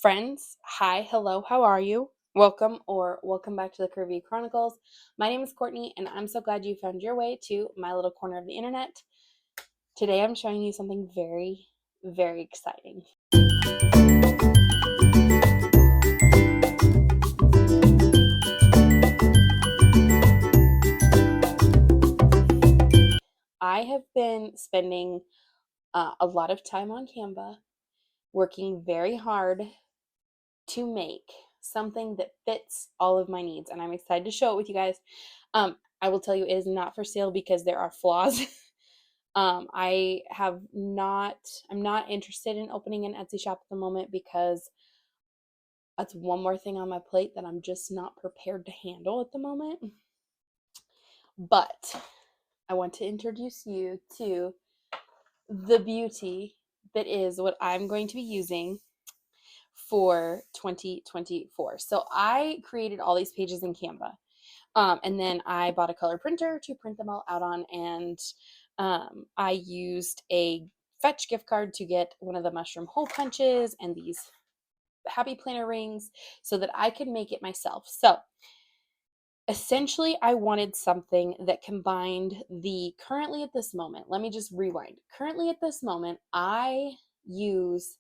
Friends, hi, hello, how are you? Welcome back to the Curvy E Chronicles. My name is Courtney, and I'm so glad you found your way to my little corner of the internet. Today I'm showing you something very, very exciting. I have been spending a lot of time on Canva, working very hard to make something that fits all of my needs, and I'm excited to show it with you guys. I will tell you it is not for sale because there are flaws. I'm not interested in opening an Etsy shop at the moment because that's one more thing on my plate that I'm just not prepared to handle at the moment. But I want to introduce you to the beauty that is what I'm going to be using for 2024. So I created all these pages in Canva. And then I bought a color printer to print them all out on, and I used a Fetch gift card to get one of the mushroom hole punches and these happy planner rings so that I could make it myself. So essentially, I wanted something that combined currently at this moment, let me just rewind. Currently at this moment, I use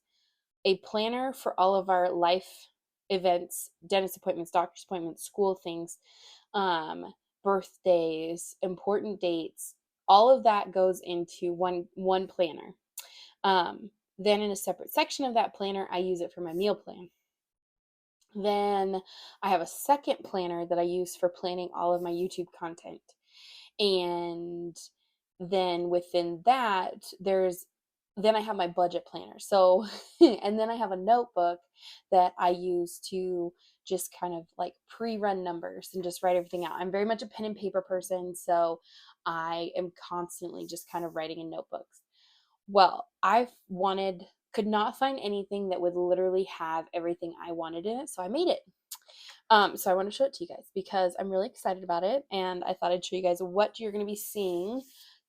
a planner for all of our life events, dentist appointments, doctor's appointments, school things, birthdays, important dates. All of that goes into one planner. Then in a separate section of that planner, I use it for my meal plan. Then I have a second planner that I use for planning all of my YouTube content. And then within that, then I have my budget planner. So, and then I have a notebook that I use to just kind of like pre-run numbers and just write everything out. I'm very much a pen and paper person, so I am constantly just kind of writing in notebooks. Well, could not find anything that would literally have everything I wanted in it, so I made it. So I want to show it to you guys because I'm really excited about it, and I thought I'd show you guys what you're going to be seeing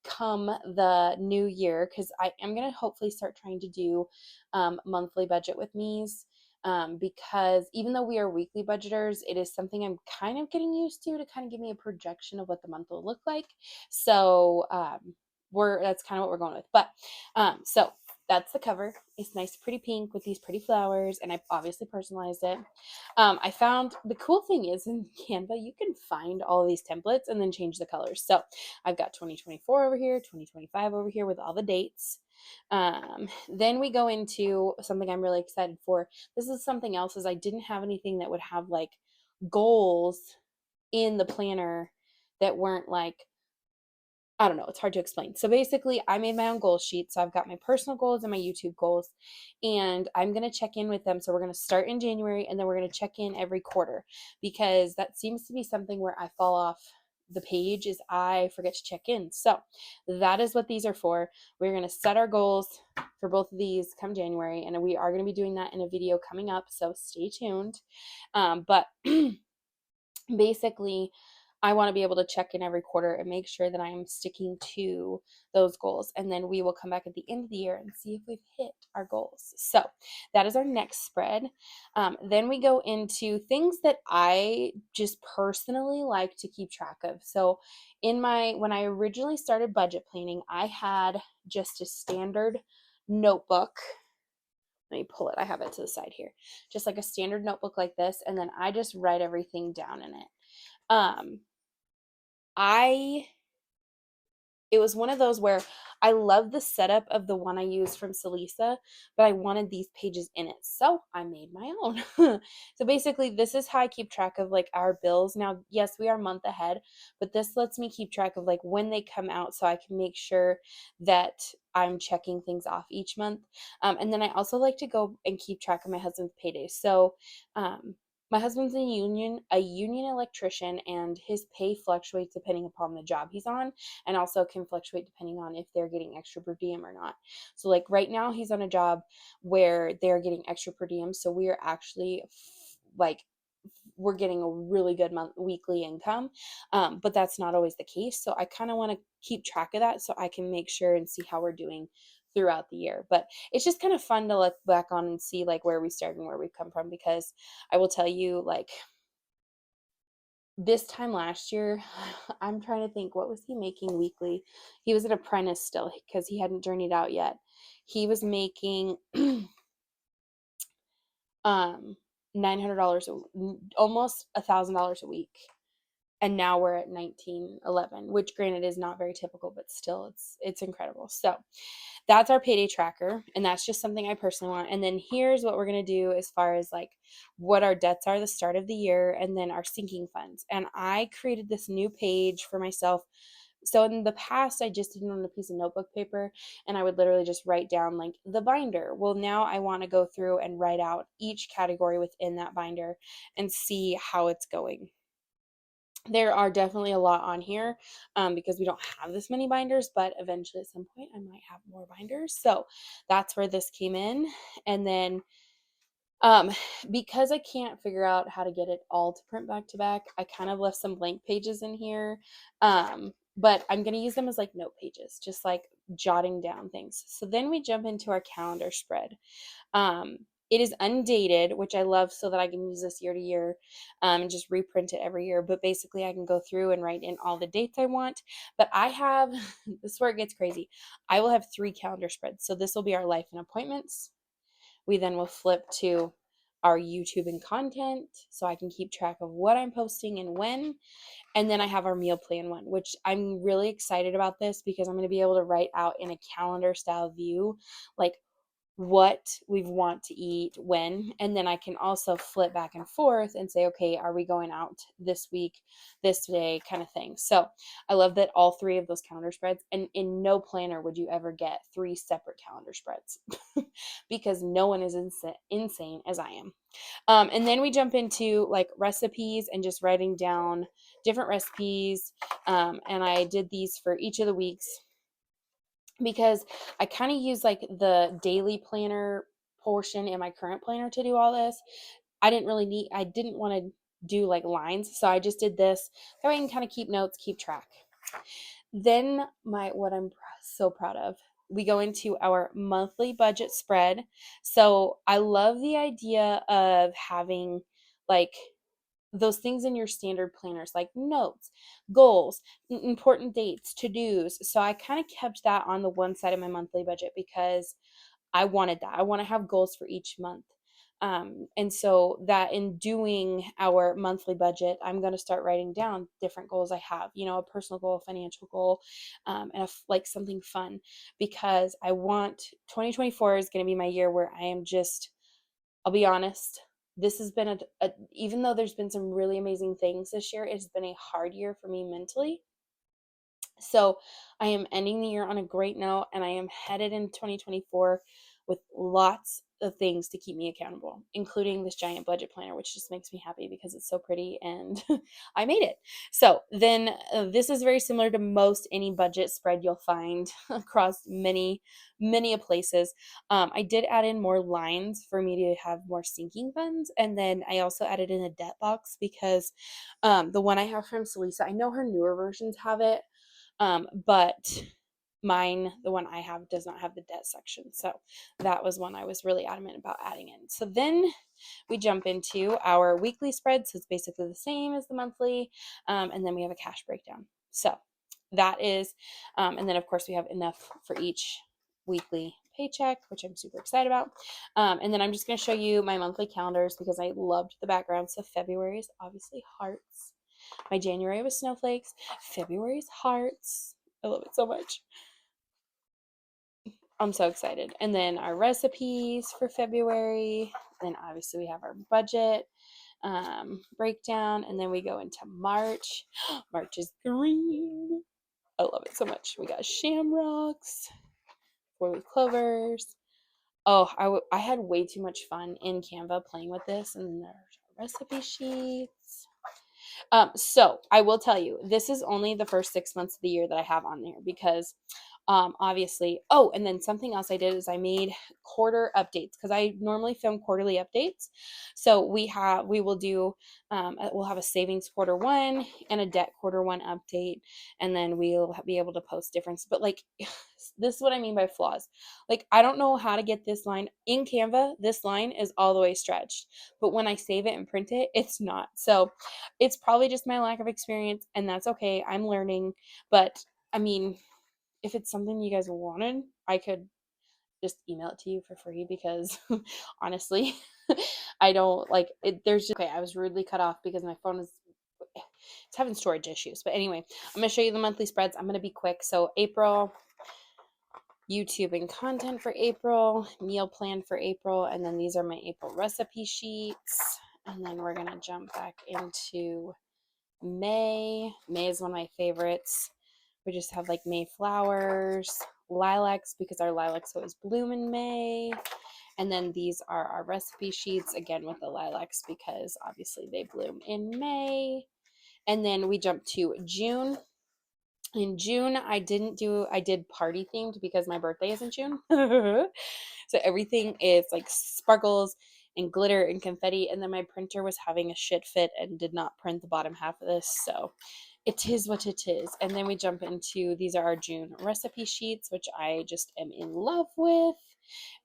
come the new year, because I am going to hopefully start trying to do monthly budget with me's, because even though we are weekly budgeters, it is something I'm kind of getting used to kind of give me a projection of what the month will look like. So that's kind of what we're going with. But so that's the cover. It's nice, pretty pink with these pretty flowers, and I obviously personalized it. I found the cool thing is in Canva, you can find all of these templates and then change the colors. So I've got 2024 over here, 2025 over here with all the dates. Then we go into something I'm really excited for. This is something else, is I didn't have anything that would have like goals in the planner that weren't like, I don't know, it's hard to explain. So basically, I made my own goal sheet. So I've got my personal goals and my YouTube goals, and I'm going to check in with them. So we're going to start in January, and then we're going to check in every quarter, because that seems to be something where I fall off the page, is I forget to check in. So that is what these are for. We're going to set our goals for both of these come January, and we are going to be doing that in a video coming up. So stay tuned. But basically, I want to be able to check in every quarter and make sure that I'm sticking to those goals. And then we will come back at the end of the year and see if we've hit our goals. So that is our next spread. Then we go into things that I just personally like to keep track of. So when I originally started budget planning, I had just a standard notebook. Let me pull it. I have it to the side here. Just like a standard notebook like this. And then I just write everything down in it. It was one of those where I love the setup of the one I used from Salisa, but I wanted these pages in it. So I made my own. So basically, this is how I keep track of like our bills. Now, yes, we are a month ahead, but this lets me keep track of like when they come out, so I can make sure that I'm checking things off each month. And then I also like to go and keep track of my husband's paydays. So my husband's a union electrician, and his pay fluctuates depending upon the job he's on, and also can fluctuate depending on if they're getting extra per diem or not. So like right now he's on a job where they're getting extra per diem, so we are actually we're getting a really good weekly income, but that's not always the case. So I kind of want to keep track of that so I can make sure and see how we're doing throughout the year. But it's just kind of fun to look back on and see like where we started and where we've come from, because I will tell you, like, this time last year, I'm trying to think, what was he making weekly? He was an apprentice still because he hadn't journeyed out yet. He was making $900, almost $1,000 a week. And now we're at 1911, which granted is not very typical, but still it's incredible. So that's our payday tracker, and that's just something I personally want. And then here's what we're going to do as far as like what our debts are the start of the year, and then our sinking funds. And I created this new page for myself. So in the past, I just did it on a piece of notebook paper, and I would literally just write down like the binder. Well, now I want to go through and write out each category within that binder and see how it's going. There are definitely a lot on here because we don't have this many binders, but eventually at some point I might have more binders. So that's where this came in. And then um, because I can't figure out how to get it all to print back to back, I kind of left some blank pages in here. But I'm going to use them as like note pages, just like jotting down things. So then we jump into our calendar spread. Um, it is undated, which I love so that I can use this year to year and just reprint it every year. But basically, I can go through and write in all the dates I want. But I have, this is where it gets crazy. I will have 3 calendar spreads. So this will be our life and appointments. We then will flip to our YouTube and content so I can keep track of what I'm posting and when. And then I have our meal plan one, which I'm really excited about this because I'm going to be able to write out in a calendar style view, like what we want to eat when, and then I can also flip back and forth and say, okay, are we going out this week, this day, kind of thing. So I love that all 3 of those calendar spreads, and in no planner would you ever get 3 separate calendar spreads because no one is insane as I am. And then we jump into like recipes and just writing down different recipes, and I did these for each of the weeks because I kind of use like the daily planner portion in my current planner to do all this. I didn't want to do like lines, so I just did this. That way I can kind of keep notes, keep track. Then what I'm so proud of, we go into our monthly budget spread. So I love the idea of having like those things in your standard planners, like notes, goals, important dates, to-dos. So I kind of kept that on the one side of my monthly budget because I wanted that. I want to have goals for each month. And so that in doing our monthly budget, I'm going to start writing down different goals I have, a personal goal, a financial goal, and like something fun, because I want 2024 is going to be my year where I am just, I'll be honest, this has been even though there's been some really amazing things this year, it's been a hard year for me mentally. So I am ending the year on a great note, and I am headed in 2024 with lots of things to keep me accountable, including this giant budget planner, which just makes me happy because it's so pretty and I made it. So then this is very similar to most any budget spread you'll find across many places. I did add in more lines for me to have more sinking funds, and then I also added in a debt box because the one I have from Celisa, I know her newer versions have it, but mine, the one I have, does not have the debt section. So that was one I was really adamant about adding in. So then we jump into our weekly spread. So it's basically the same as the monthly. And then we have a cash breakdown. So that is, and then of course we have enough for each weekly paycheck, which I'm super excited about. And then I'm just going to show you my monthly calendars because I loved the background. So February is obviously hearts. My January was snowflakes. February's hearts. I love it so much. I'm so excited. And then our recipes for February. Then obviously we have our budget breakdown. And then we go into March. March is green. I love it so much. We got shamrocks, 4-leaf clovers. Oh, I had way too much fun in Canva playing with this. And then there's our recipe sheets. So I will tell you, this is only the first 6 months of the year that I have on there because obviously, and then something else I did is I made quarter updates because I normally film quarterly updates. So we'll have a savings quarter 1 and a debt quarter 1 update, and then we'll be able to post difference. But like This is what I mean by flaws. Like, I don't know how to get this line in Canva. This line is all the way stretched, but when I save it and print it, it's not. So it's probably just my lack of experience, and that's okay. I'm learning. But I mean, if it's something you guys wanted, I could just email it to you for free, because honestly, I don't like it. There's just, okay, I was rudely cut off because my phone is, it's having storage issues. But anyway, I'm going to show you the monthly spreads. I'm going to be quick. So April, YouTube and content for April, meal plan for April, and then these are my April recipe sheets. And then we're going to jump back into May. May is one of my favorites. We just have like May flowers, lilacs, because our lilacs always bloom in May. And then these are our recipe sheets, again with the lilacs, because obviously they bloom in May. And then we jump to June. In June, I did party themed because my birthday is in June. So everything is like sparkles and glitter and confetti. And then my printer was having a shit fit and did not print the bottom half of this. So it is what it is. And then we jump into, these are our June recipe sheets, which I just am in love with.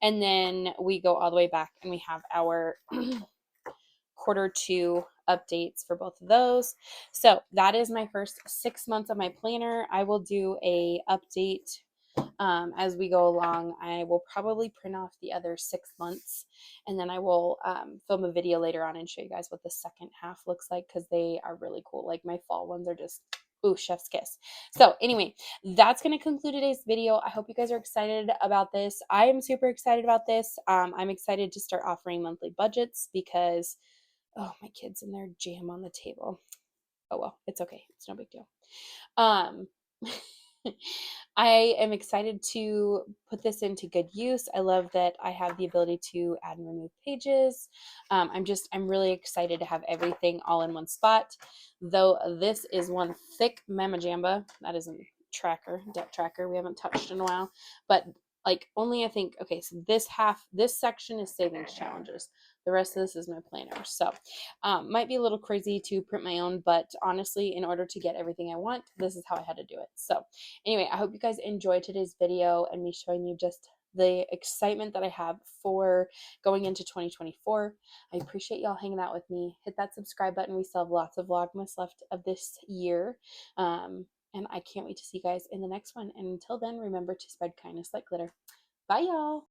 And then we go all the way back and we have our Q2 updates for both of those. So that is my first 6 months of my planner. I will do a update as we go along. I will probably print off the other 6 months, and then I will film a video later on and show you guys what the second half looks like, because they are really cool. Like my fall ones are just, ooh, chef's kiss. So anyway, that's going to conclude today's video. I hope you guys are excited about this. I am super excited about this. I'm excited to start offering monthly budgets because, oh, my kids and their jam on the table. Oh well, it's okay. It's no big deal. I am excited to put this into good use. I love that I have the ability to add and remove pages. I'm really excited to have everything all in one spot. Though this is one thick mamma jamba. That isn't debt tracker we haven't touched in a while, but like only I think, okay, so this section is savings challenges. The rest of this is my planner. So might be a little crazy to print my own, but honestly, in order to get everything I want, this is how I had to do it. So anyway, I hope you guys enjoyed today's video and me showing you just the excitement that I have for going into 2024. I appreciate y'all hanging out with me. Hit that subscribe button. We still have lots of Vlogmas left of this year. And I can't wait to see you guys in the next one. And until then, remember to spread kindness like glitter. Bye, y'all.